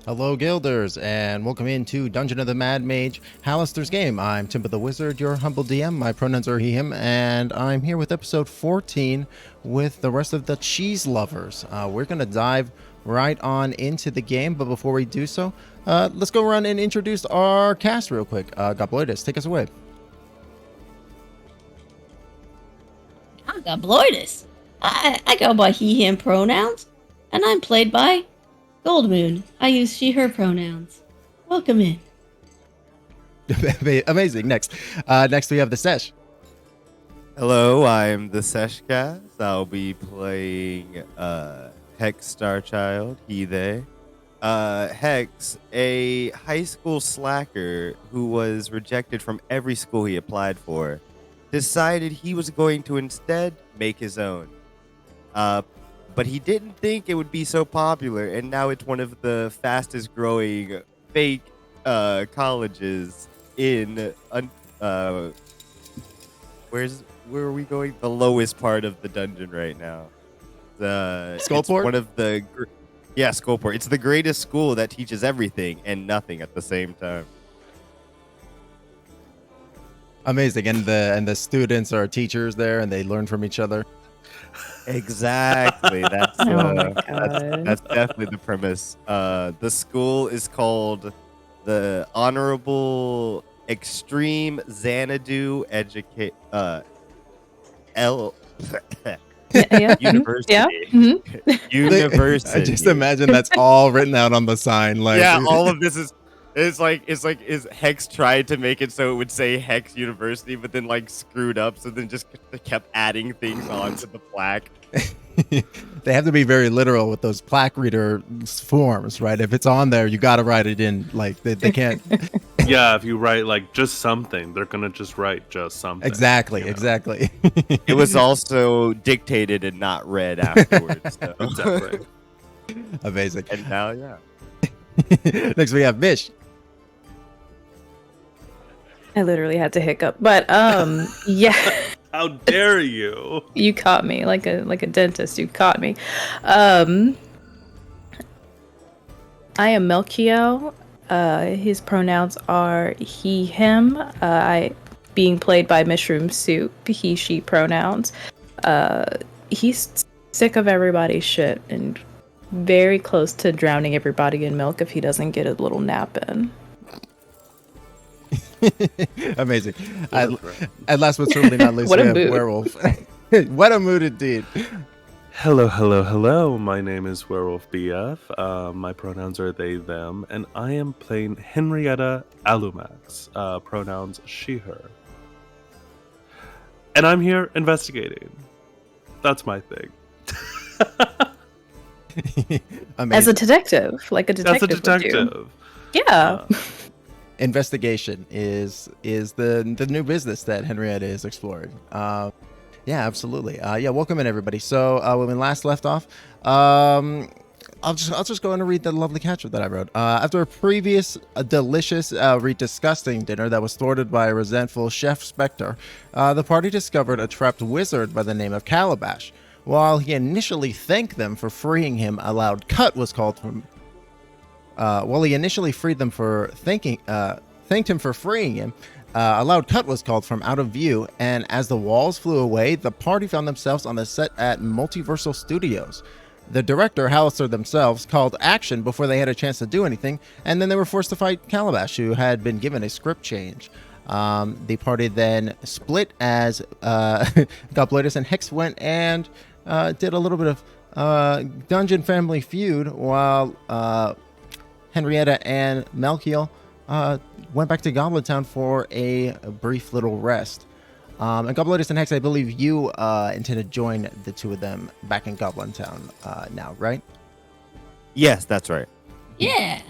Hello, Guilders, and welcome into Dungeon of the Mad Mage, Halaster's game. I'm Timber the Wizard, your humble DM. My pronouns are he, him, and I'm here with episode 14 with the rest of the cheese lovers. We're going to dive right on into the game, but before we do so, let's go around and introduce our cast real quick. Gobloidus, take us away. I'm Gobloidus. I go by he, him pronouns, and I'm played by Goldmoon. I use she, her pronouns. Welcome in. Amazing. Next we have TheSesh. Hello, I'm TheSeshCast. I'll be playing Hex Starchild, he, they. Hex, a high school slacker who was rejected from every school he applied for, decided he was going to instead make his own. But he didn't think it would be so popular, and now it's one of the fastest growing fake colleges in where are we going? The lowest part of the dungeon right now. Skullport? One of the Skullport. It's the greatest school that teaches everything and nothing at the same time. Amazing. And the students are teachers there, and they learn from each other. Exactly. That's that's definitely the premise. The school is called the Honorable Extreme Xanadu University. Yeah. Mm-hmm. University. I just imagine that's all written out on the sign. Like, yeah, all of this is Hex tried to make it so it would say Hex University, but then like screwed up, so then just kept adding things onto the plaque. They have to be very literal with those plaque reader forms, right? If it's on there, you got to write it in. Like they can't. Yeah, if you write like just something, they're gonna just write just something. Exactly, you know? Exactly. It was also dictated and not read afterwards. So. Exactly. Amazing. And now, yeah. Next we have Mish. I literally had to hiccup, but yeah. How dare you? You caught me like a dentist. You caught me. I am Melkiel. His pronouns are he, him. I being played by MishroomSoup. He, she pronouns. He's sick of everybody's shit and very close to drowning everybody in milk if he doesn't get a little nap in. Amazing. And last but certainly not least, What we a have mood. Werewolf. What a mood indeed. Hello. My name is Wherewolfbf. My pronouns are they, them, and I am playing Henrietta Alumax. Pronouns she, her. And I'm here investigating. That's my thing. Amazing. As a detective, like a detective. That's a detective. Would do. Yeah. Investigation is the new business that Henrietta is exploring. Yeah, absolutely. Yeah, welcome in everybody. So when we last left off, I'll just go in and read the lovely capture that I wrote. After a previous delicious, disgusting dinner that was thwarted by a resentful chef specter, the party discovered a trapped wizard by the name of Kalabash. While he initially thanked them for freeing him, a loud cut was called from. While he initially freed them for thanked him for freeing him, a loud cut was called from out of view, and as the walls flew away, the party found themselves on the set at Multiversal Studios. The director, Halaster themselves, called action before they had a chance to do anything, and then they were forced to fight Kalabash, who had been given a script change. The party then split as Gobloidus and Hex went and did a little bit of Dungeon Family Feud, while Henrietta and Melkiel went back to Goblin Town for a brief little rest. And Gobloidus and Hex, I believe you intend to join the two of them back in Goblin Town now, right? Yes, that's right. Yeah.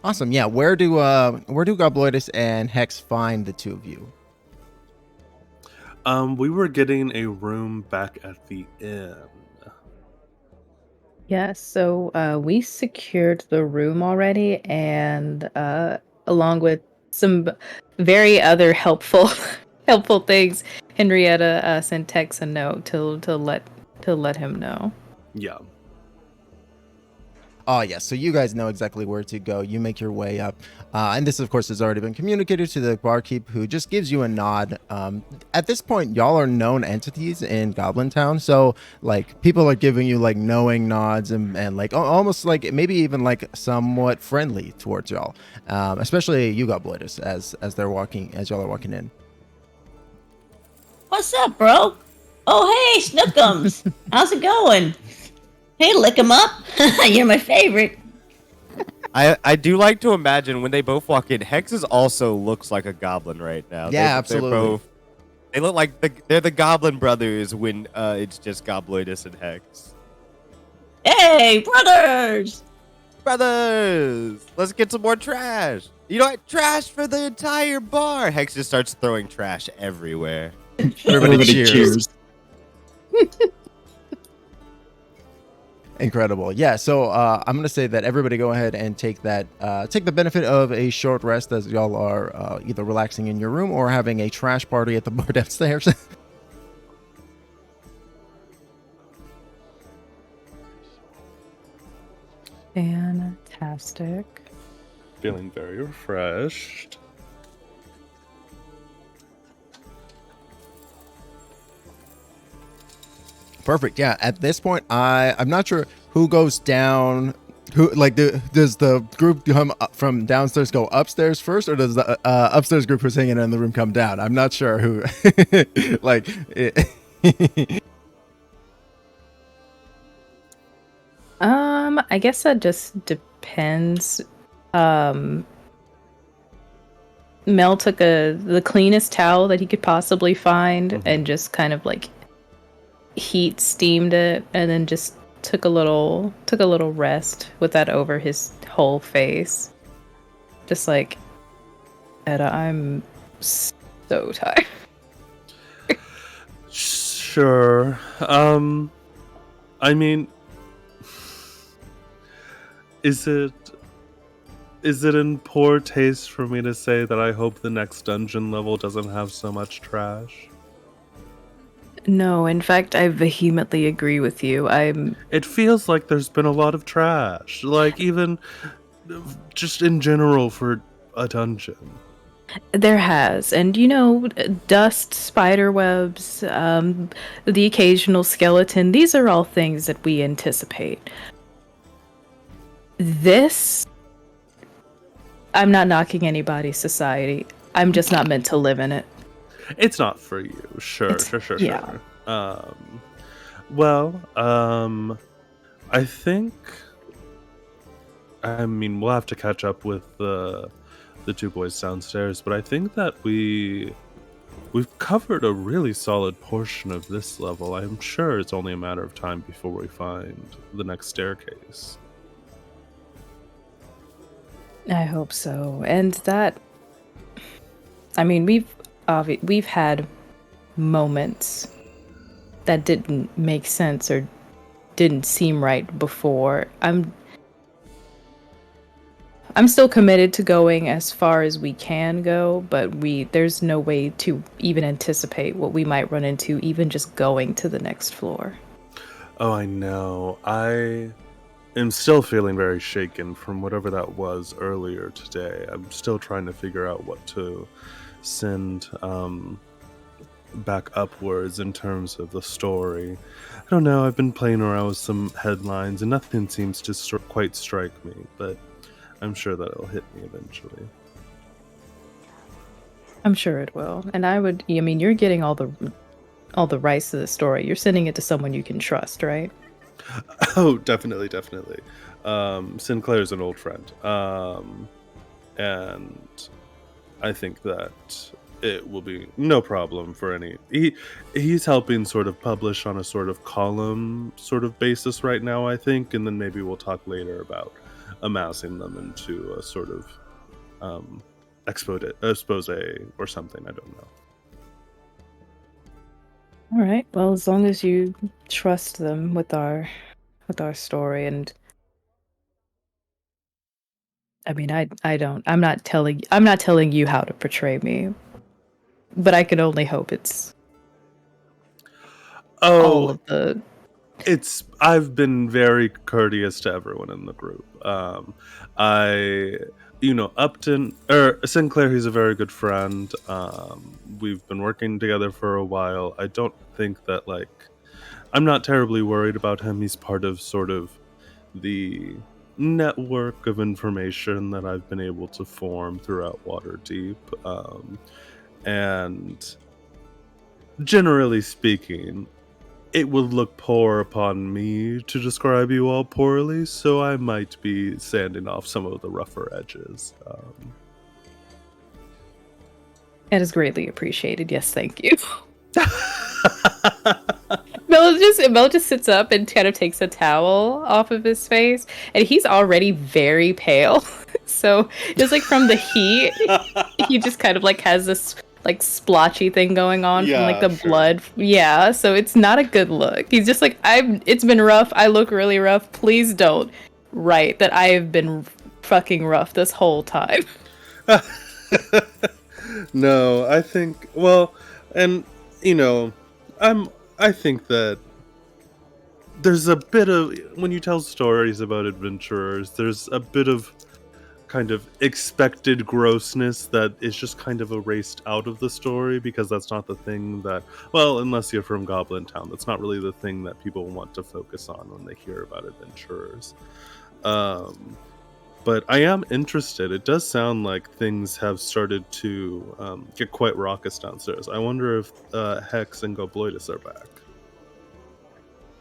Awesome. Yeah. Where do Gobloidus and Hex find the two of you? We were getting a room back at the inn. Yeah, so we secured the room already, and along with some very other helpful things, Henrietta sent Tex a note to let him know. Yeah. Oh, yes. So you guys know exactly where to go. You make your way up. And this, of course, has already been communicated to the barkeep, who just gives you a nod. At this point, y'all are known entities in Goblin Town. So, like, people are giving you, like, knowing nods and like, almost like maybe even, like, somewhat friendly towards y'all. Especially you, Gobloidus, as y'all are walking in. What's up, bro? Oh, hey, Snookums. How's it going? Hey, lick 'em up. You're my favorite. I do like to imagine when they both walk in, Hex also looks like a goblin right now. Yeah, absolutely. They look like they're the Goblin Brothers when it's just Gobloidus and Hex. Hey, brothers. Brothers, let's get some more trash. You know what? Trash for the entire bar. Hex just starts throwing trash everywhere. Everybody cheers. Incredible. Yeah, so I'm going to say that everybody go ahead and take the benefit of a short rest as y'all are either relaxing in your room or having a trash party at the bar downstairs. Fantastic. Feeling very refreshed. Perfect. Yeah, at this point, I'm not sure who goes down. Who like does the group come up from downstairs go upstairs first, or does the upstairs group who's hanging in the room come down? I'm not sure who. Like, I guess that just depends. Mel took the cleanest towel that he could possibly find and just kind of like heat steamed it, and then just took a little rest with that over his whole face. Just like, Etta, I'm so tired. Sure. I mean, is it in poor taste for me to say that I hope the next dungeon level doesn't have so much trash? No, in fact, I vehemently agree with you. It feels like there's been a lot of trash, like even just in general for a dungeon. There has, and dust, spider webs, the occasional skeleton. These are all things that we anticipate. This, I'm not knocking anybody's society. I'm just not meant to live in it. It's not for you. Sure. Yeah. I think, I mean, we'll have to catch up with the two boys downstairs, but I think that we've covered a really solid portion of this level. I'm sure it's only a matter of time before we find the next staircase. I hope so. And that, I mean, we've had moments that didn't make sense or didn't seem right before. I'm still committed to going as far as we can go, but there's no way to even anticipate what we might run into even just going to the next floor. Oh, I know. I am still feeling very shaken from whatever that was earlier today. I'm still trying to figure out what to send back upwards in terms of the story. I don't know. I've been playing around with some headlines and nothing seems to quite strike me, but I'm sure that it'll hit me eventually. I'm sure it will. And you're getting all the rights to the story. You're sending it to someone you can trust, right? Oh, definitely. Sinclair's an old friend. And I think that it will be no problem for any... He's helping sort of publish on a sort of column sort of basis right now, I think, and then maybe we'll talk later about amassing them into a sort of expose or something. I don't know. All right. Well, as long as you trust them with our story, and I mean, I'm not telling you how to portray me, but I can only hope it's all of the I've been very courteous to everyone in the group. Upton or Sinclair, he's a very good friend. We've been working together for a while. I don't think that I'm not terribly worried about him. He's part of sort of the network of information that I've been able to form throughout Waterdeep. And generally speaking, it would look poor upon me to describe you all poorly, so I might be sanding off some of the rougher edges. That is greatly appreciated. Yes, thank you. Mel just sits up and kind of takes a towel off of his face, and he's already very pale. So just from the heat, he just kind of has this splotchy thing going on from the blood. Yeah, so it's not a good look. He's just it's been rough. I look really rough. Please don't write that I have been fucking rough this whole time. No, I think I think that there's a bit of, when you tell stories about adventurers, there's a bit of kind of expected grossness that is just kind of erased out of the story, because that's not the thing that, well, unless you're from Goblin Town, that's not really the thing that people want to focus on when they hear about adventurers. But I am interested. It does sound like things have started to get quite raucous downstairs. I wonder if Hex and Gobloidus are back.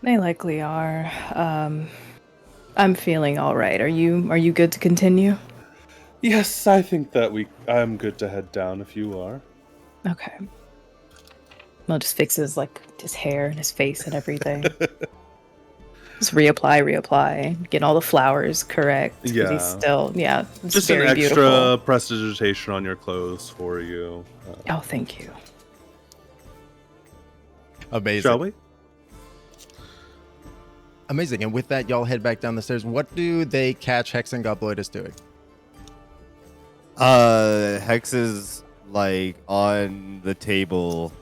They likely are. I'm feeling all right. Are you good to continue? Yes, I think that I'm good to head down if you are. Okay. Mel just fixes his hair and his face and everything. Just reapply, get all the flowers correct. Yeah. He's still, it's just very an extra beautiful. prestidigitation on your clothes for you. Oh, thank you. Amazing. Shall we? Amazing. And with that, y'all head back down the stairs. What do they catch Hex and Gobloidus doing? Hex is on the table,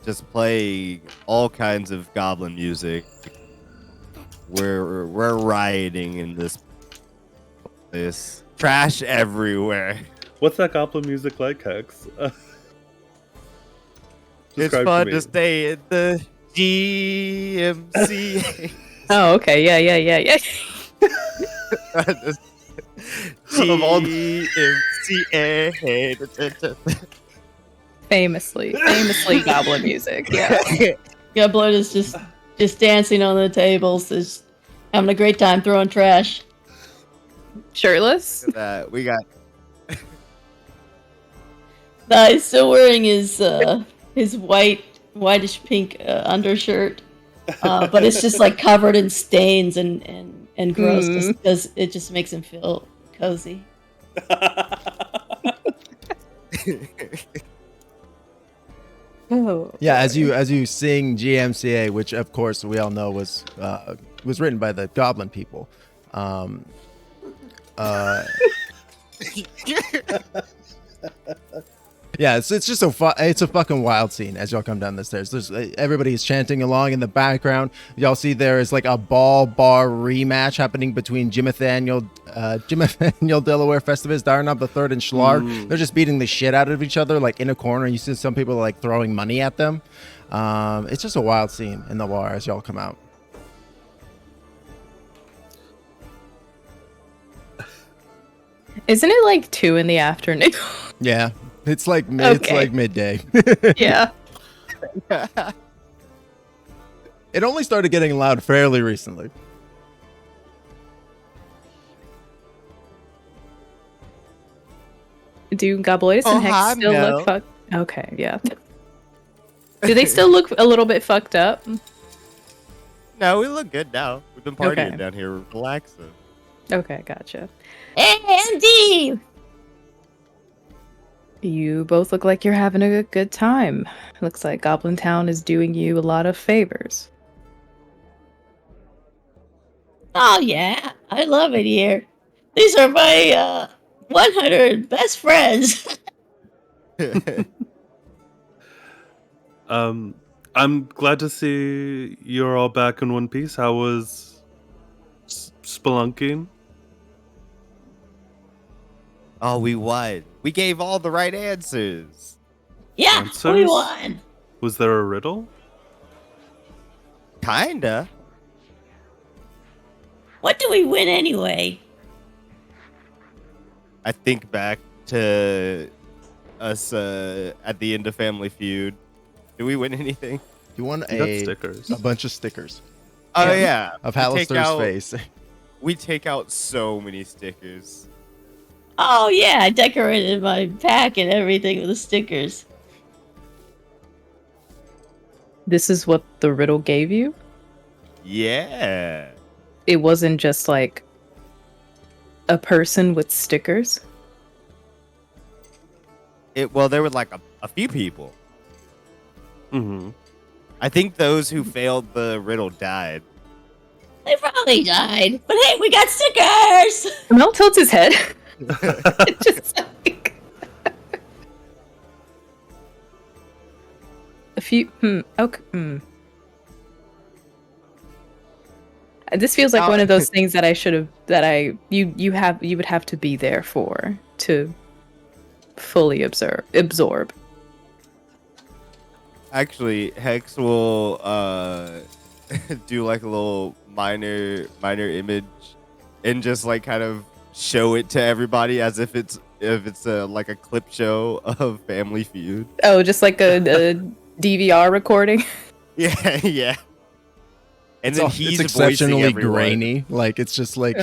just playing all kinds of goblin music. We're rioting in this place. Trash everywhere. What's that goblin music like, Hex? It's fun to stay in the GMC. Oh, okay. Yeah. Famously goblin music. Yeah. Gobloidus just dancing on the tables, is having a great time throwing trash. Shirtless. We got. No, he's still wearing his whitish pink undershirt, but it's just covered in stains and gross, just because it just makes him feel cozy. Oh, Yeah, as you sing GMCA, which of course we all know was written by the Goblin people. Yeah, it's just it's a fucking wild scene as y'all come down the stairs. Everybody's chanting along in the background. Y'all see there is a ball bar rematch happening between Jimathaniel Delaware Festivus, Darnab the Third, and Schlarg. They're just beating the shit out of each other in a corner. You see some people throwing money at them. It's just a wild scene in the bar as y'all come out. Isn't it 2 in the afternoon? Yeah. It's it's midday. Yeah. It only started getting loud fairly recently. Do Gobloidus and Hex hi, still Mel. look fucked? Okay, yeah. Do they still look a little bit fucked up? No, we look good now. We've been partying Okay. down here, relaxing. Okay, gotcha. Andy! You both look like you're having a good time. Looks like Goblin Town is doing you a lot of favors. Oh yeah, I love it here. These are my 100 best friends. I'm glad to see you're all back in one piece. How was spelunking? Oh, we won. We gave all the right answers. Yeah, we Answers? won. Was there a riddle? Kinda. What do we win anyway? I think back to us at the end of Family Feud. Did we win anything? You won You got a stickers. bunch of stickers Oh yeah, of We take Halaster's out- face. We take out so many stickers. Oh yeah, I decorated my pack and everything with the stickers. This is what the riddle gave you? Yeah. It wasn't just like a person with stickers? Well, there were like a few people. Mm-hmm. I think those who failed the riddle died. They probably died, but hey, we got stickers. Mel tilts his head. Just like a few. Okay. This feels like one of those things that I should have. You would have to be there for to fully absorb. Actually, Hex will do like a little minor image and just like kind of show it to everybody as if it's like a clip show of Family Feud. Oh, just like a DVR recording. Yeah, yeah. And then It's he's exceptionally voicing everyone. grainy. Like it's just like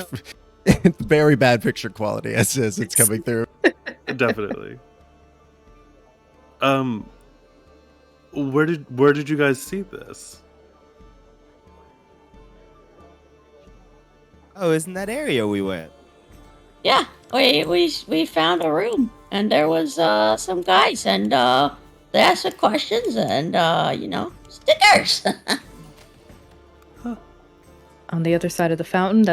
very bad picture quality as it's coming through. Definitely. Where did you guys see this? Oh, isn't that area we went? Yeah, we found a room and there was some guys and they asked us questions and stickers. On the other side of the fountain,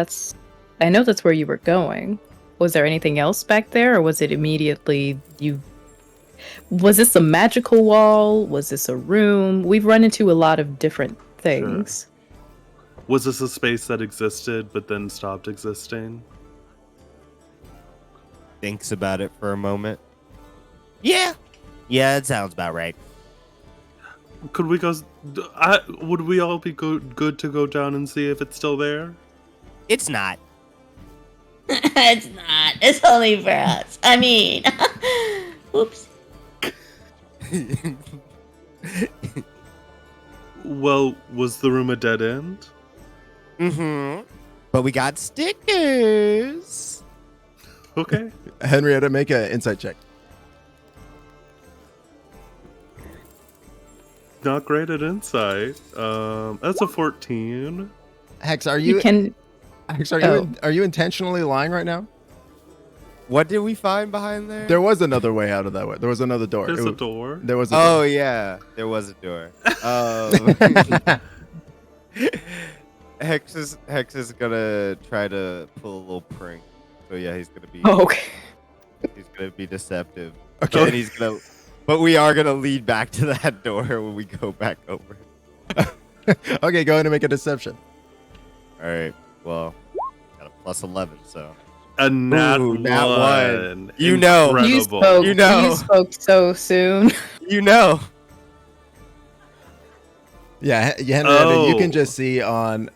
I know that's where you were going. Was there anything else back there, or was it immediately was this a magical wall? Was this a room? We've run into a lot of different things. Was this a space that existed but then stopped existing? Thinks about it for a moment. Yeah, it sounds about right. Could we go? Would we all be good to go down and see if it's still there? It's not. It's not. It's only for us. I mean, oops. Well, was the room a dead end? Mm-hmm. But we got stickers. Okay. Henrietta, make an insight check. Not great at insight. That's a 14. Hex, are You you can. Hex, Oh. are you intentionally lying right now? What did we find behind there? There was another way out of that way. There was another door. There's It a was- door. There was a Oh door. yeah, there was a door. Hex is gonna try to pull a little prank. So yeah, he's Oh, okay. gonna be deceptive. Okay. And he's gonna, but we are gonna lead back to that door when we go back over. Okay, go ahead and make a deception. All right. Well, got a plus 11, so A nat Ooh, nat one. one. You know. You Incredible. spoke. You know. You spoke so soon. you know. Yeah, Henrietta, you Oh. can just see on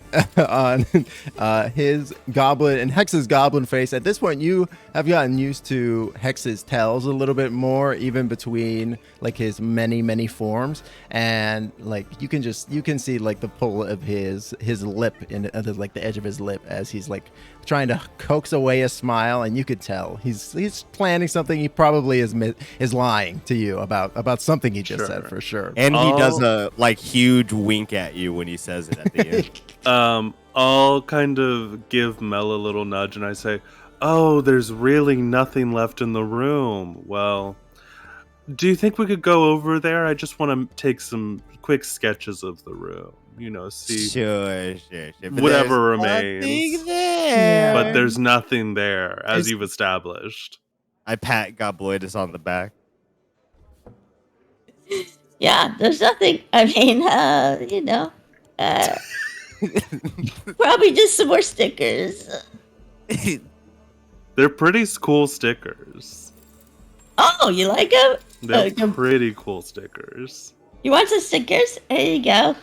his goblin and Hex's goblin face. At this point, you have gotten used to Hex's tells a little bit more, even between like his many forms, and like you can see like the pull of his lip in like the edge of his lip as he's like trying to coax away a smile, and you could tell he's planning something. He probably is lying to you about something he just Sure. said for sure. And he does Oh. a like huge wink at you when he says it at the end. I'll kind of give Mel a little nudge and I say, "Oh, there's really nothing left in the room." Well, do you think we could go over there? I just want to take some quick sketches of the room. See. Sure. But Whatever there's remains. nothing there. But there's nothing there, as It's- you've established. I pat Gobloidus on the back. Yeah, there's nothing. I mean, probably just some more stickers. They're pretty cool stickers. Oh, you like them? They're pretty cool stickers. You want some stickers? There you go.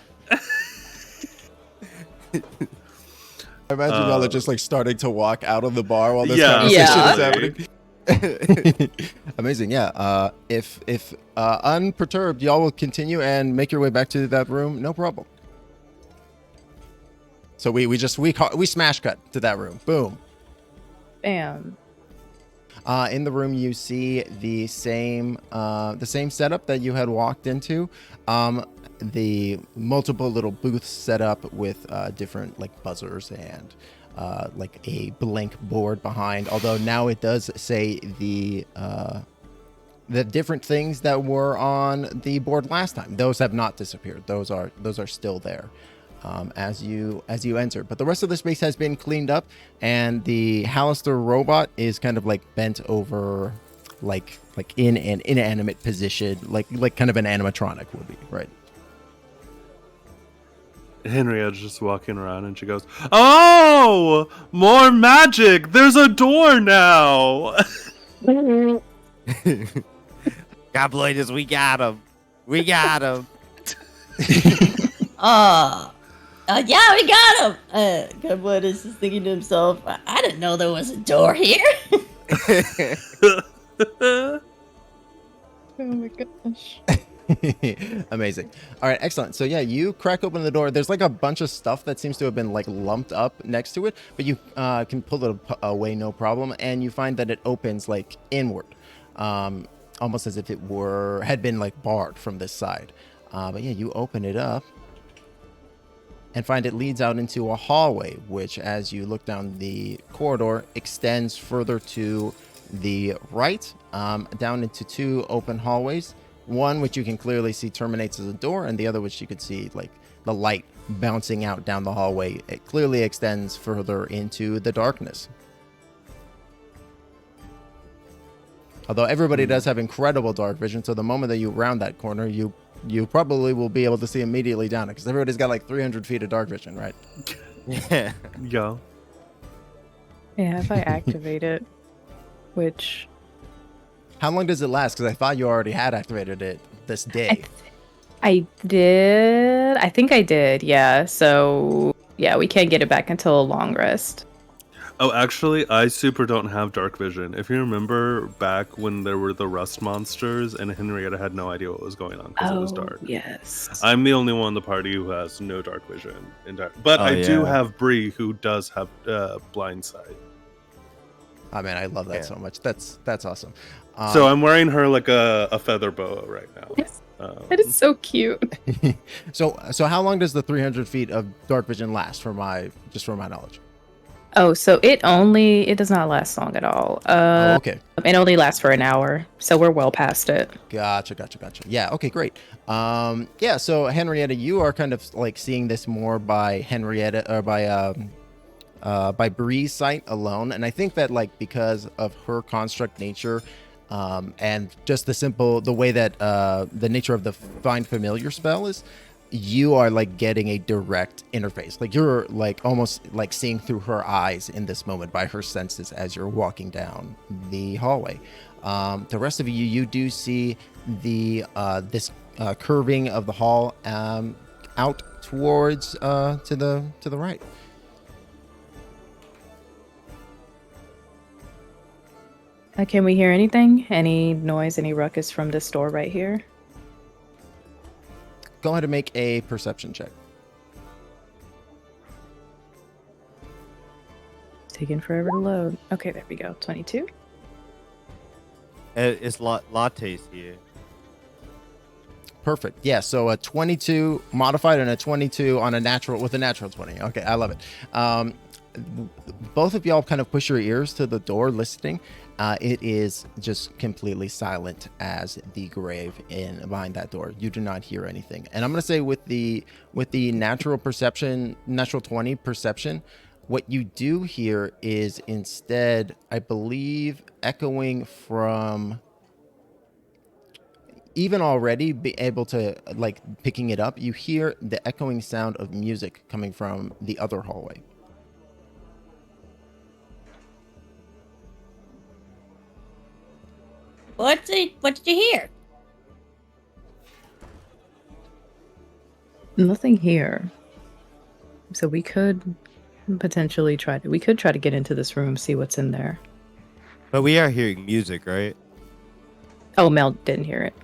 I imagine y'all are just like starting to walk out of the bar while this Yeah. conversation is happening. Amazing, yeah. If unperturbed, y'all will continue and make your way back to that room, no problem. So we smash cut to that room. Boom. Bam. In the room, you see the same setup that you had walked into. The multiple little booths set up with different like buzzers and like a blank board behind. Although now it does say the different things that were on the board last time. Those have not disappeared. Those are still there. As you enter, but the rest of the space has been cleaned up, and the Halaster robot is kind of like bent over, like in an inanimate position, like kind of an animatronic would be, right? Henrietta's just walking around and she goes, "Oh, more magic! There's a door now!" Gobloidus, we got him. We got him. Yeah, we got him. Gobloidus is thinking to himself, I didn't know there was a door here. Oh my gosh. Amazing. All right, excellent. So yeah, you crack open the door. There's like a bunch of stuff that seems to have been like lumped up next to it, but you can pull it away no problem, and you find that it opens like inward, almost as if it had been like barred from this side. But yeah, you open it up and find it leads out into a hallway, which, as you look down the corridor, extends further to the right, down into two open hallways. One which you can clearly see terminates as a door, and the other which you could see like the light bouncing out down the hallway. It clearly extends further into the darkness. Although everybody does have incredible dark vision, so the moment that you round that corner, you probably will be able to see immediately down it, because everybody's got like 300 feet of dark vision, right? Yeah. Yeah. Yeah, if I activate it, which How long does it last? Because I thought you already had activated it this day. I did. I think I did. Yeah. So yeah, we can't get it back until a long rest. Oh, actually, I super don't have dark vision. If you remember back when there were the rust monsters and Henrietta had no idea what was going on because it was dark. Yes. I'm the only one in the party who has no dark vision. But I do have Bree, who does have blind sight. Oh man, I love that so much. That's awesome. So I'm wearing her like a feather boa right now. Yes. That is so cute. So how long does the 300 feet of dark vision last? For my knowledge. Oh, so it does not last long at all. Okay. It only lasts for an hour, so we're well past it. Gotcha. Yeah. Okay. Great. Yeah. So Henrietta, you are kind of like seeing this more by Henrietta or by Bree's sight alone, and I think that like because of her construct nature, and just the way that the nature of the find familiar spell is, you are like getting a direct interface. Like you're like almost like seeing through her eyes in this moment by her senses as you're walking down the hallway. The rest of you do see the this curving of the hall out towards to the right. Can we hear anything? Any noise, any ruckus from this door right here? Go ahead and make a perception check. Taking forever to load. Okay, there we go. 22. It's lattes here. Perfect. Yeah, so a 22 modified and a 22 on a natural with a natural 20. Okay, I love it. Both of y'all kind of push your ears to the door listening. It is just completely silent as the grave in behind that door. You do not hear anything. And I'm going to say with the natural 20 perception, what you do hear is instead, I believe, echoing from even already be able to like picking it up, you hear the echoing sound of music coming from the other hallway. What did you hear? Nothing here. So we could potentially try to get into this room, see what's in there. But we are hearing music, right? Oh, Mel didn't hear it.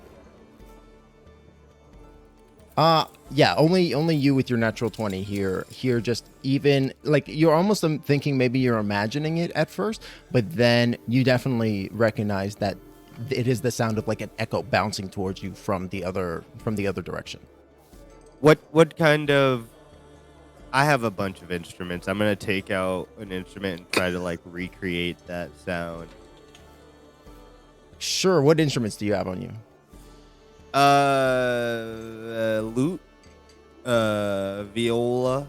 Yeah, only you with your natural 20 here just even like you're almost thinking maybe you're imagining it at first, but then you definitely recognize that it is the sound of like an echo bouncing towards you from the other direction. What kind of? I have a bunch of instruments. I'm gonna take out an instrument and try to like recreate that sound. Sure, what instruments do you have on you? Lute, viola,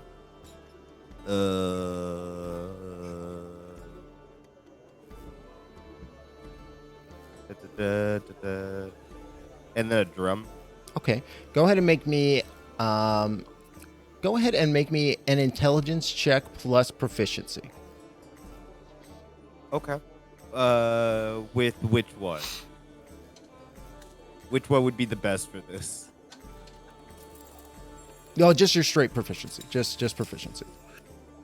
and then a drum. Okay, go ahead and make me an intelligence check plus proficiency. Okay. With which one? Which one would be the best for this? No, just your straight proficiency. Just proficiency.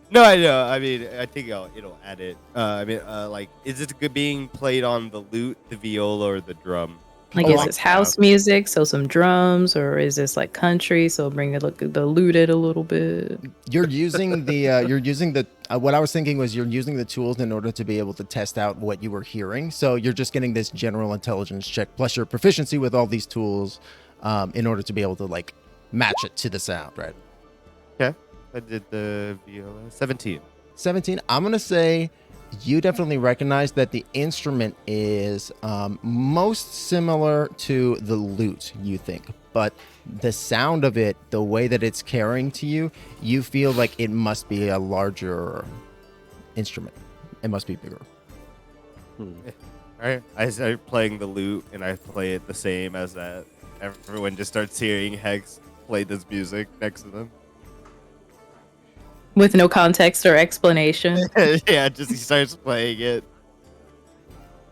No, I know. I mean, I think it'll add it. Like, is it good being played on the lute, the viola, or the drum? Like, is this house music, so some drums, or is this like country, so bring the lute it a little bit? You're using the what I was thinking was you're using the tools in order to be able to test out what you were hearing. So you're just getting this general intelligence check plus your proficiency with all these tools in order to be able to like match it to the sound, right? Okay. I did the viola. 17. 17. I'm going to say you definitely recognize that the instrument is most similar to the lute, you think. But the sound of it, the way that it's carrying to you, you feel like it must be a larger instrument. It must be bigger. All right. I start playing the lute, and I play it the same as that. Everyone just starts hearing Hex play this music next to them. With no context or explanation. Yeah, just he starts playing it.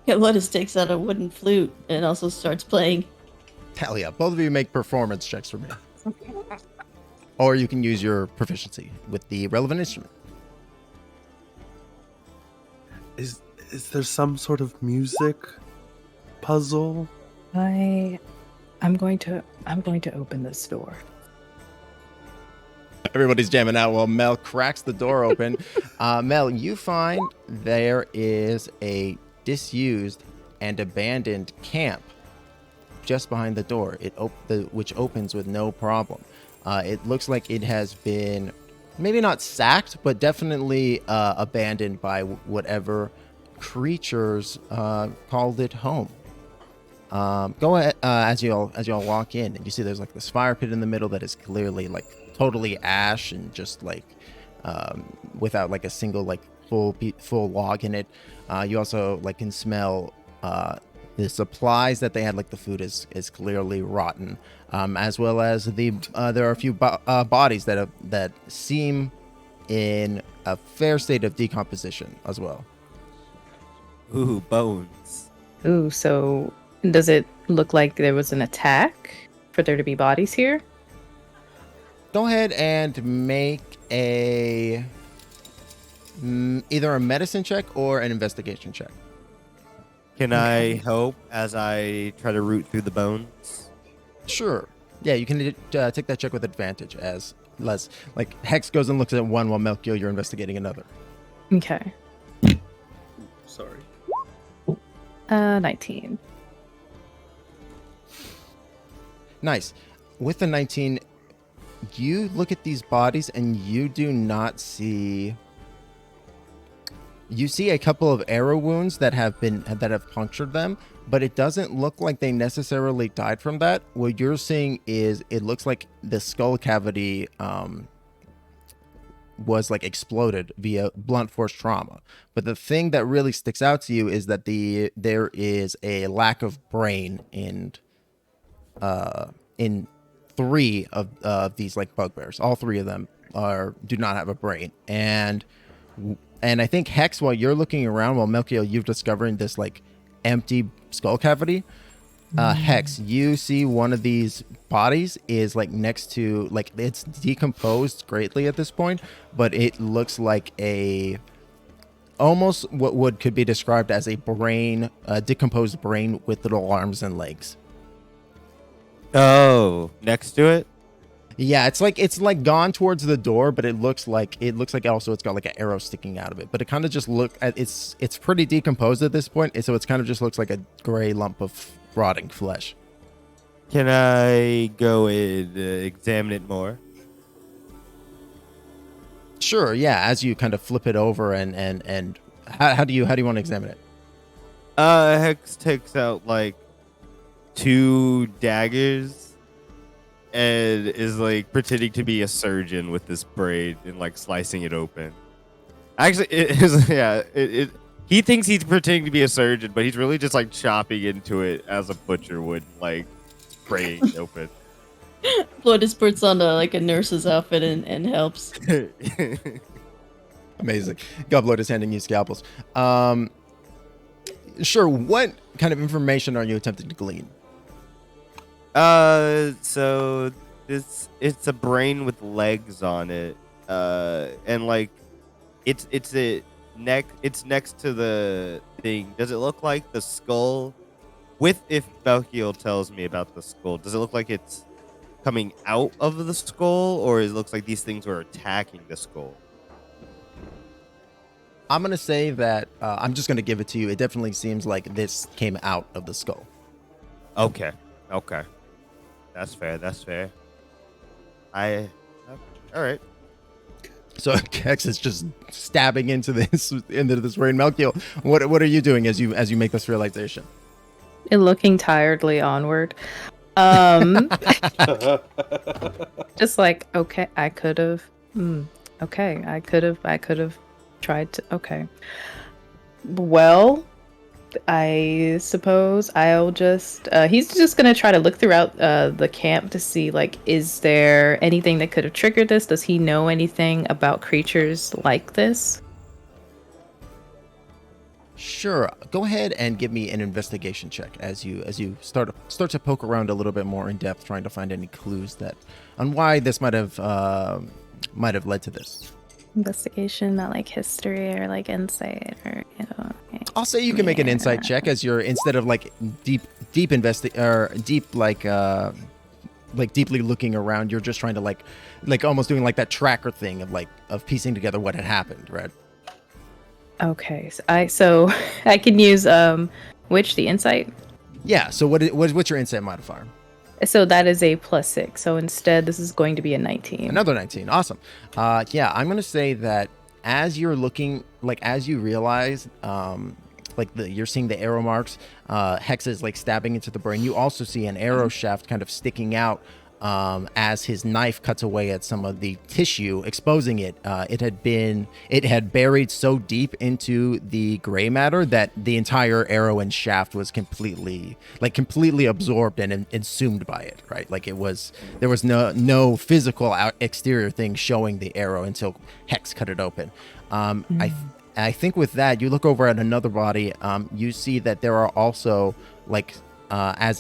Gobloidus takes out a wooden flute and also starts playing. Hell yeah. Both of you make performance checks for me. Or you can use your proficiency with the relevant instrument. Is there some sort of music puzzle? I'm going to open this door. Everybody's jamming out while Mel cracks the door open. Mel, you find there is a disused and abandoned camp just behind the door, which opens with no problem. It looks like it has been maybe not sacked, but definitely abandoned by whatever creatures called it home. Go ahead as you all walk in, and you see there's like this fire pit in the middle that is clearly like totally ash and just like without like a single like full log in it. You also like can smell the supplies that they had, like the food is clearly rotten, as well as there are a few bodies that seem in a fair state of decomposition as well. Ooh, bones. Ooh, so does it look like there was an attack for there to be bodies here? Go ahead and make either a medicine check or an investigation check. Can I help as I try to root through the bones? Sure. Yeah, you can take that check with advantage as like Hex goes and looks at one while Melkiel, you're investigating another. Okay. Sorry. 19. Nice. With the 19, you look at these bodies and you do not see. You see a couple of arrow wounds that have punctured them, but it doesn't look like they necessarily died from that. What you're seeing is it looks like the skull cavity was like exploded via blunt force trauma. But the thing that really sticks out to you is that there is a lack of brain in 3 of these like bugbears. All 3 of them do not have a brain, and I think Hex, while you're looking around, while Melkiel, you've discovered this like empty skull cavity. Hex, you see one of these bodies is like next to, like, it's decomposed greatly at this point, but it looks like a almost what could be described as a brain, decomposed brain with little arms and legs. Oh, next to it. Yeah, it's like gone towards the door, but it looks like also it's got like an arrow sticking out of it. But it kind of just it's pretty decomposed at this point, so it's kind of just looks like a gray lump of rotting flesh. Can I go and examine it more? Sure, yeah. As you kind of flip it over and how do you want to examine it? Hex takes out like 2 daggers and is like pretending to be a surgeon with this braid and like slicing it open. Actually, it is, yeah. He thinks he's pretending to be a surgeon, but he's really just like chopping into it as a butcher would, like spraying it open. Gobloidus puts on a nurse's outfit and helps. Amazing. Gobloidus handing you scalpels. Sure. What kind of information are you attempting to glean? So it's a brain with legs on it, and like it's next to the thing. Does it look like the skull? If Melkiel tells me about the skull, does it look like it's coming out of the skull, or it looks like these things are attacking the skull? I'm gonna say that I'm just gonna give it to you. It definitely seems like this came out of the skull. Okay. That's fair. All right. So Hex is just stabbing into this brain. Melkiel, what are you doing as you make this realization? And looking tiredly onward. Just like, okay, I could have. Okay, I could have tried to. Okay. Well, I suppose I'll just. He's just gonna try to look throughout the camp to see, like, is there anything that could have triggered this? Does he know anything about creatures like this? Sure. Go ahead and give me an investigation check as you start to poke around a little bit more in depth, trying to find any clues on why this might have led to this. Investigation, not like history or like insight or Okay. I'll say you can make an insight check as you're, instead of like deep deeply looking around, you're just trying to like almost doing like that tracker thing of piecing together what had happened, right? Okay, so I can use the insight. Yeah. So what's your insight modifier? So that is a +6. So instead, this is going to be a 19. Another 19. Awesome. Yeah, I'm gonna say that as you're looking, like as you realize, you're seeing the arrow marks. Hex is like stabbing into the brain. You also see an arrow shaft kind of sticking out as his knife cuts away at some of the tissue, exposing it. It had buried so deep into the gray matter that the entire arrow and shaft was completely absorbed and consumed by it. Right, like there was no physical exterior thing showing the arrow until Hex cut it open. I think with that, you look over at another body. You see that there are also as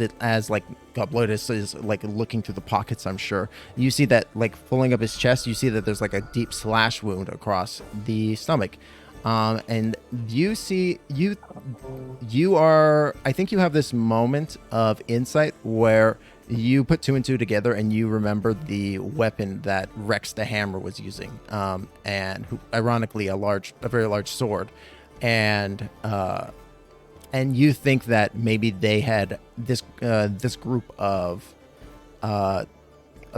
Gobloidus is like looking through the pockets, I'm sure you see that, like, pulling up his chest, you see that there's like a deep slash wound across the stomach, and you see I think you have this moment of insight where you put 2 and 2 together and you remember the weapon that Rex the Hammer was using, and who, ironically, a very large sword, and you think that maybe they had this group of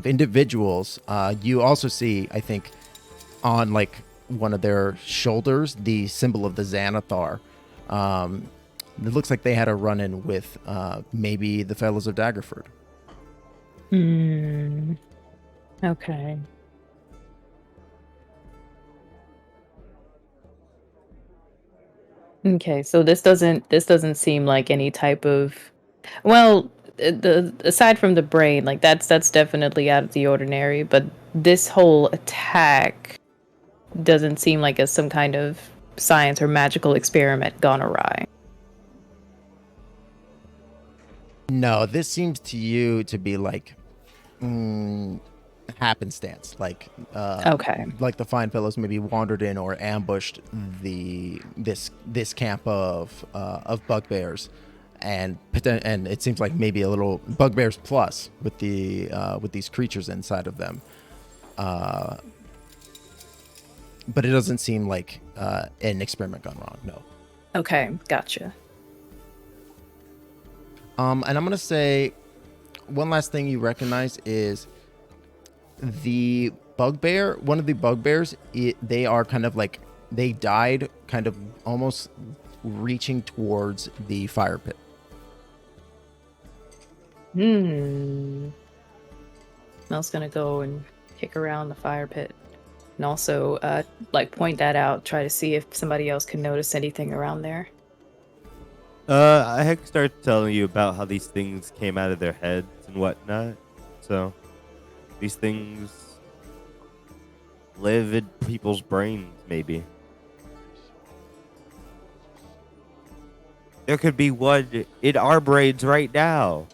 individuals. You also see, I think, on like one of their shoulders, the symbol of the Xanathar. It looks like they had a run-in with maybe the Fellows of Daggerford. Okay. Okay, so this doesn't seem like any type of, well, aside from the brain, like that's definitely out of the ordinary. But this whole attack doesn't seem like it's some kind of science or magical experiment gone awry. No, this seems to you to be like happenstance. Like Okay. like the Fine Fellows maybe wandered in or ambushed this camp of bugbears, and it seems like maybe a little bugbears plus with these creatures inside of them. But it doesn't seem like an experiment gone wrong. No. Okay, gotcha. And I'm gonna say one last thing you recognize is the bugbear. One of the bugbears, they are kind of like they died, kind of almost reaching towards the fire pit. Mel's gonna go and kick around the fire pit, and also like point that out. Try to see if somebody else can notice anything around there. Hex starts telling you about how these things came out of their heads and whatnot. So, these things live in people's brains, maybe. There could be one in our brains right now.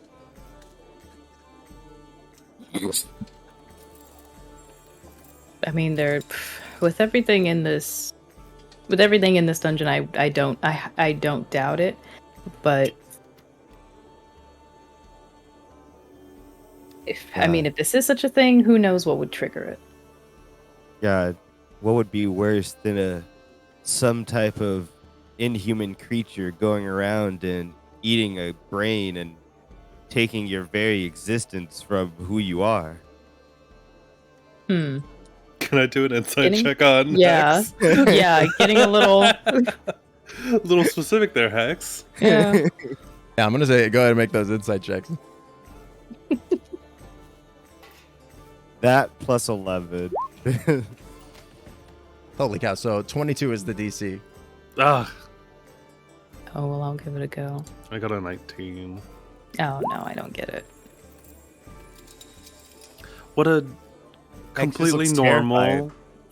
I mean, they're with everything in this dungeon. I don't doubt it, but if this is such a thing, who knows what would trigger it? God, what would be worse than some type of inhuman creature going around and eating a brain and taking your very existence from who you are? Can I do an insight check on Hex? Yeah, getting a little specific there, Hex. Yeah. Yeah, I'm gonna say go ahead and make those insight checks. That plus 11. Holy cow! So 22 is the DC. Ah, Oh well, I'll give it a go. I got a 19. Oh no, I don't get it. What a completely looks normal terrified.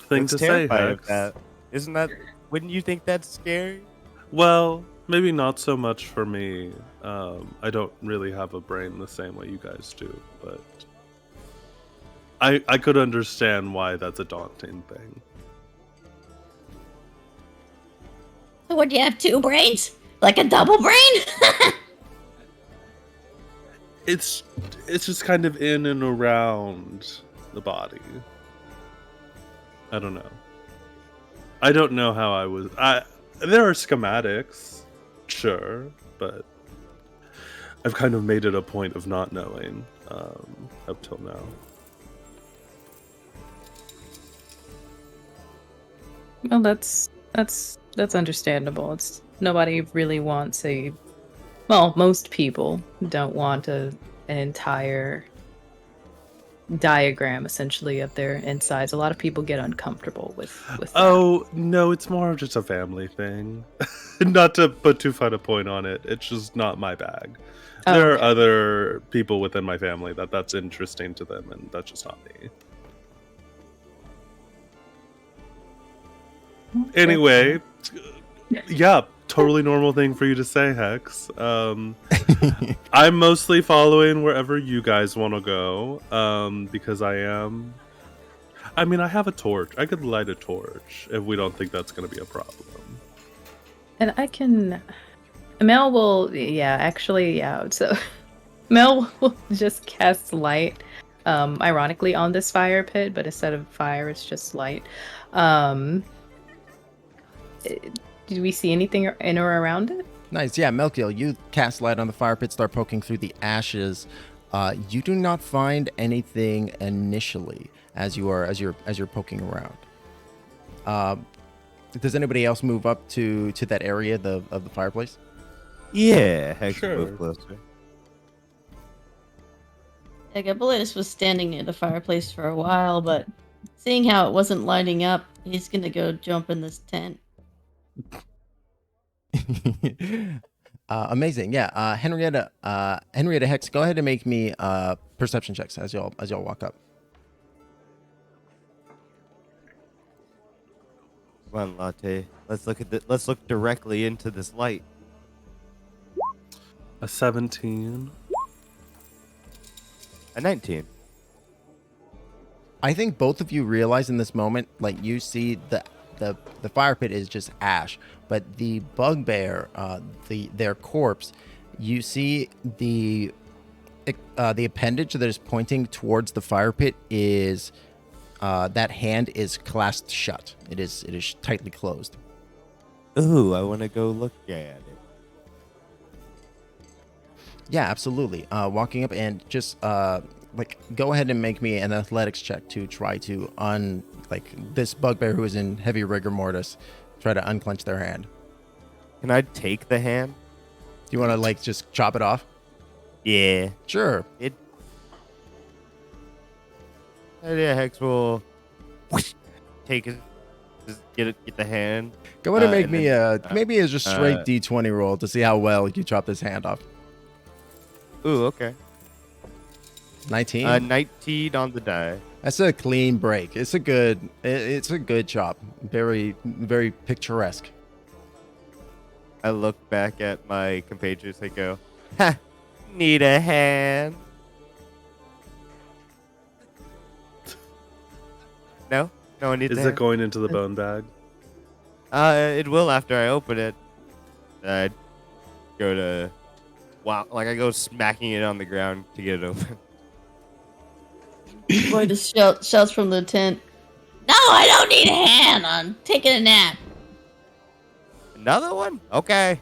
thing Looks to say, terrified of Hex. that. Isn't that? Wouldn't you think that's scary? Well, maybe not so much for me. I don't really have a brain the same way you guys do, but I could understand why that's a daunting thing. So what, do you have two brains? Like a double brain? It's just kind of in and around the body. I don't know. I don't know how I was. There are schematics, sure, but I've kind of made it a point of not knowing up till now. Well, that's understandable. It's nobody really wants most people don't want an entire diagram essentially of their insides. A lot of people get uncomfortable with that. Oh no, it's more of just a family thing. Not to put too fine a point on it. It's just not my bag. There are other people within my family that's interesting to them, and that's just not me. Anyway, yeah, totally normal thing for you to say, Hex. I'm mostly following wherever you guys want to go, because I have a torch. I could light a torch if we don't think that's going to be a problem. And Mel will, so Mel will just cast light, ironically, on this fire pit, but instead of fire, it's just light. Did we see anything in or around it? Nice. Yeah, Melkiel, you cast light on the fire pit, start poking through the ashes. You do not find anything initially as you're poking around. Does anybody else move up to that area of the fireplace? Yeah, Hex Sure. move closer. Yeah, Gobloidus was standing near the fireplace for a while, but seeing how it wasn't lighting up, he's gonna go jump in this tent. Amazing. Yeah. Henrietta Hex, go ahead and make me perception checks as y'all walk up. Come on, Latte. Let's look directly into this light. A 17. A 19. I think both of you realize in this moment, like you see the fire pit is just ash, but the bugbear, their corpse, you see the appendage that is pointing towards the fire pit is that hand is clasped shut. It is tightly closed. Ooh, I want to go look at it. Yeah, absolutely. Walking up and just go ahead and make me an athletics check to try to this bugbear who is in heavy rigor mortis, try to unclench their hand. Can I take the hand? Do you want to just chop it off? Yeah. Sure. Yeah, Hex will take it, just get the hand. Go ahead and make me then, maybe a just straight D20 roll to see how well you chop this hand off. Ooh, okay. 19. 19 on the die. That's a clean break. It's a good chop. Very, very picturesque. I look back at my compatriots. I go, ha, need a hand. No one needs. Is it going into the bone bag? It will after I open it. I go to, I go smacking it on the ground to get it open. Gobloidus shouts from the tent. No, I don't need a hand. I'm taking a nap. Another one? Okay.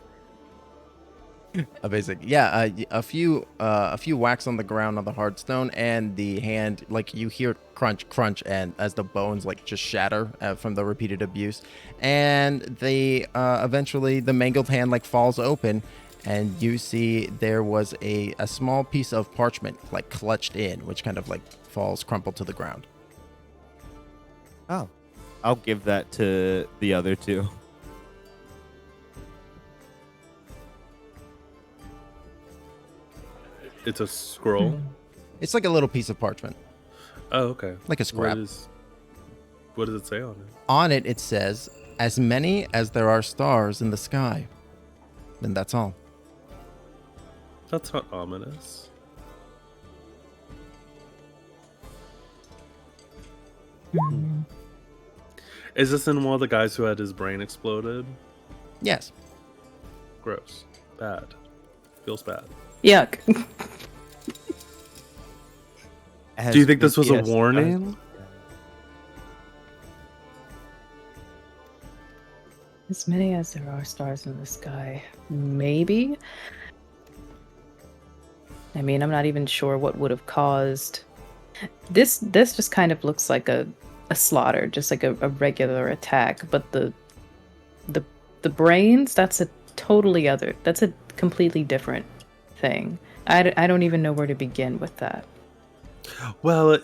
Amazing. Yeah, a few whacks on the ground on the hard stone, and the hand, you hear crunch, crunch, and as the bones just shatter from the repeated abuse, and they eventually the mangled hand falls open, and you see there was a small piece of parchment clutched in, which kind of falls crumpled to the ground. Oh, I'll give that to the other two. It's a scroll. It's like a little piece of parchment. Oh, okay. Like a scrap. What does it say on it? On it, it says, "As many as there are stars in the sky." And that's all. That's not ominous. Is this in one of the guys who had his brain exploded? Yes. Gross. Bad. Feels bad. Yuck. Do you think this was a warning? As many as there are stars in the sky. Maybe. I mean, I'm not even sure what would have caused this just kind of looks like a slaughter, just like a regular attack, but the brains, that's a completely different thing. I don't even know where to begin with that. Well,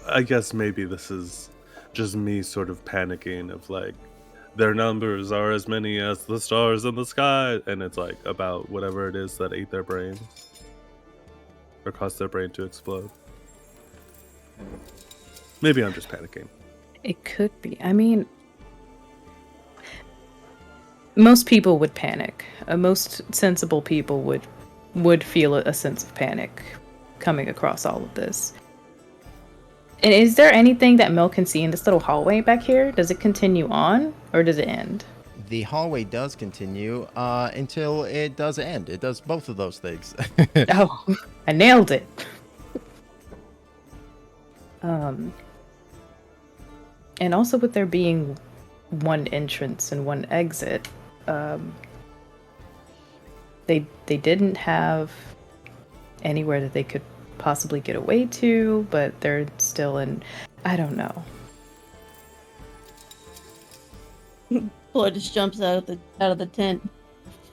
I guess maybe this is just me sort of panicking of their numbers are as many as the stars in the sky, and it's about whatever it is that ate their brains or caused their brain to explode. Maybe I'm just panicking. It could be. I mean, most people would panic. Most sensible people would feel a sense of panic coming across all of this. And is there anything that Mel can see in this little hallway back here? Does it continue on, or does it end? The hallway does continue until it does end. It does both of those things. Oh, I nailed it. And also with there being one entrance and one exit, they didn't have anywhere that they could possibly get away to, but they're still in, I don't know. Floyd just jumps out of the tent.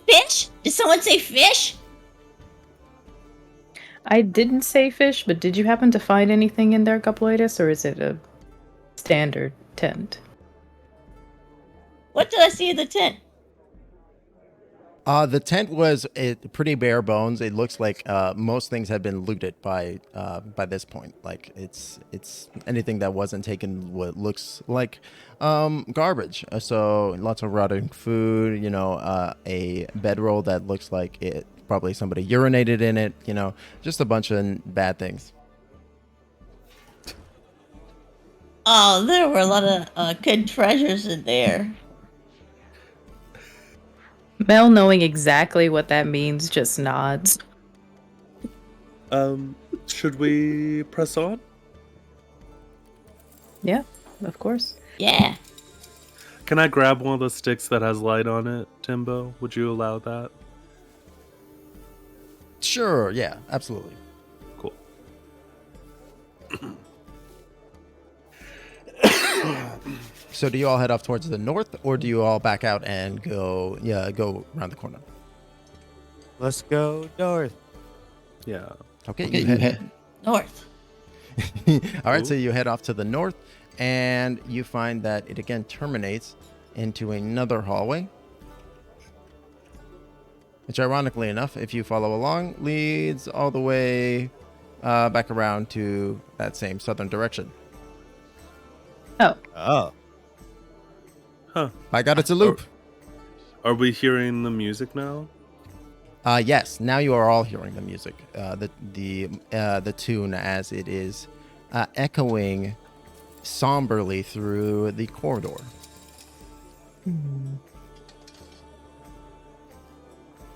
Fish? Did someone say fish? I didn't say fish, but did you happen to find anything in there, Gobloidus, or is it a standard tent? What did I see in the tent? The tent was pretty bare bones. It looks like most things had been looted by this point. Like it's anything that wasn't taken what looks like garbage. So lots of rotting food. You know, a bedroll that looks like it probably somebody urinated in it. You know, just a bunch of bad things. Oh, there were a lot of good treasures in there. Mel, knowing exactly what that means, just nods. Should we press on? Yeah, of course. Yeah. Can I grab one of the sticks that has light on it, Timbo? Would you allow that? Sure. Yeah. Absolutely. Cool. So do you all head off towards the north, or do you all back out and go around the corner? Let's go north. Yeah. Okay. Okay, you you head- head. North. All right, so Cool. you head off to the north, and you find that it again terminates into another hallway, which ironically enough, if you follow along, leads all the way back around to that same southern direction. Oh, Oh. Huh. By God, it's a loop. Are we hearing the music now? Yes, now you are all hearing the music, the tune as it is echoing somberly through the corridor.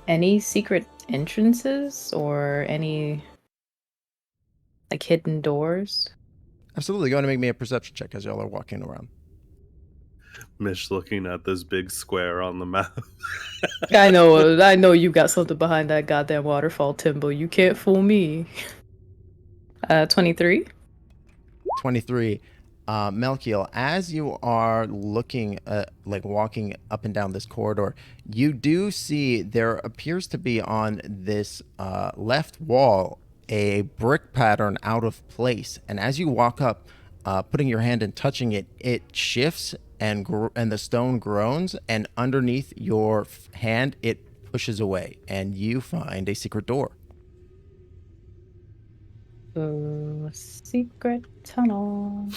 any secret entrances or any like hidden doors? Absolutely, go ahead and make me a perception check as y'all are walking around. Mish looking at this big square on the map. I know you got something behind that goddamn waterfall, Timbo. You can't fool me. 23. 23. Melkiel, as you are looking, like walking up and down this corridor, you do see there appears to be on this left wall a brick pattern out of place. And as you walk up, putting your hand and touching it, it shifts and the stone groans. And underneath your hand, it pushes away, and you find a secret door. Secret tunnel.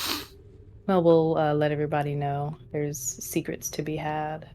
Well, we'll let everybody know there's secrets to be had.